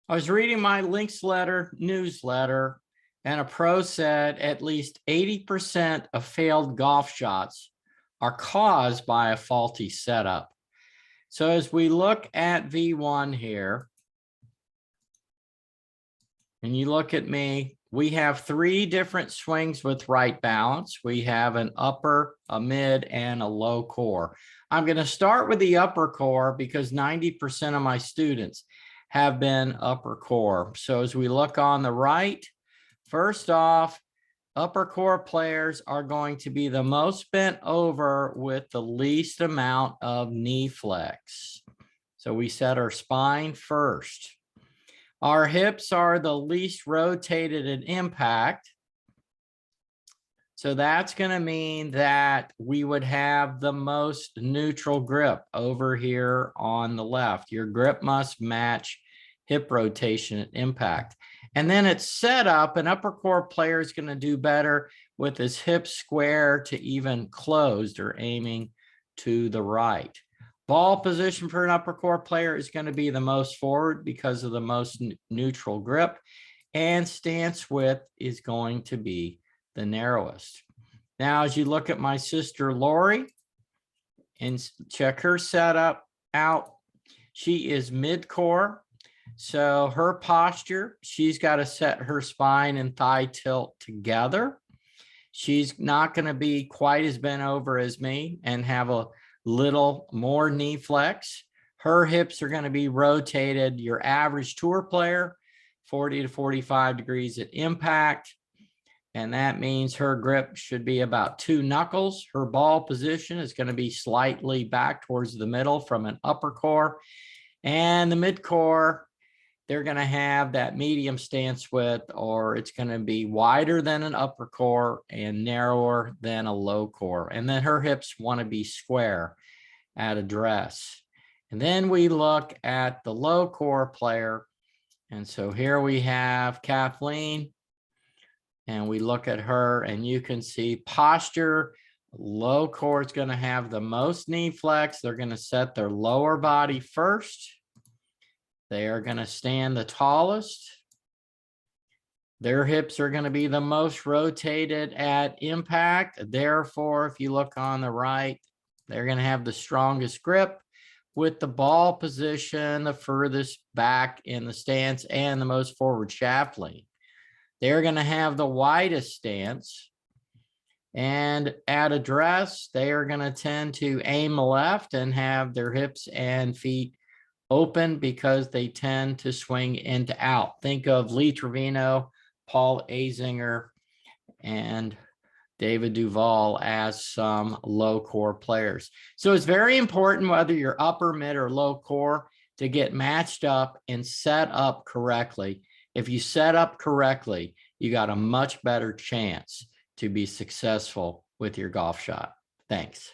I was reading my Links Letter newsletter, and a pro said at least 80% of failed golf shots are caused by a faulty setup. So as we look at V1 here, and you look at me, we have 3 different swings with Wright Balance. We have an upper, a mid, and a low core. I'm going to start with the upper core because 90% of my students have been upper core. So as we look on the right, first off, upper core players are going to be the most bent over with the least amount of knee flex. So we set our spine first. Our hips are the least rotated at impact. So that's going to mean that we would have the most neutral grip over here on the left. Your grip must match hip rotation at impact. And then it's set up, an upper core player is going to do better with his hips square to even closed or aiming to the right. Ball position for an upper core player is going to be the most forward because of the most neutral grip, and stance width is going to be the narrowest. Now, as you look at my sister Lori and check her setup out, she is mid-core. So her posture, she's got to set her spine and thigh tilt together. She's not going to be quite as bent over as me and have a little more knee flex. Her hips are going to be rotated. Your average tour player, 40 to 45 degrees at impact. And that means her grip should be about 2 knuckles. Her ball position is going to be slightly back towards the middle from an upper core. And the mid core, they're going to have that medium stance width, or it's going to be wider than an upper core and narrower than a low core. And then her hips want to be square at address. And then we look at the low core player. And so here we have Kathleen, and we look at her, and you can see posture. Low core is going to have the most knee flex. They're going to set their lower body first. They are going to stand the tallest. Their hips are going to be the most rotated at impact. Therefore, if you look on the right, they're going to have the strongest grip with the ball position the furthest back in the stance and the most forward shaft lean. They're going to have the widest stance. And at address, they are going to tend to aim left and have their hips and feet open because they tend to swing in to out. Think of Lee Trevino, Paul Azinger, and David Duval as some low core players. So it's very important whether you're upper, mid, or low core to get matched up and set up correctly. If you set up correctly, you got a much better chance to be successful with your golf shot. Thanks.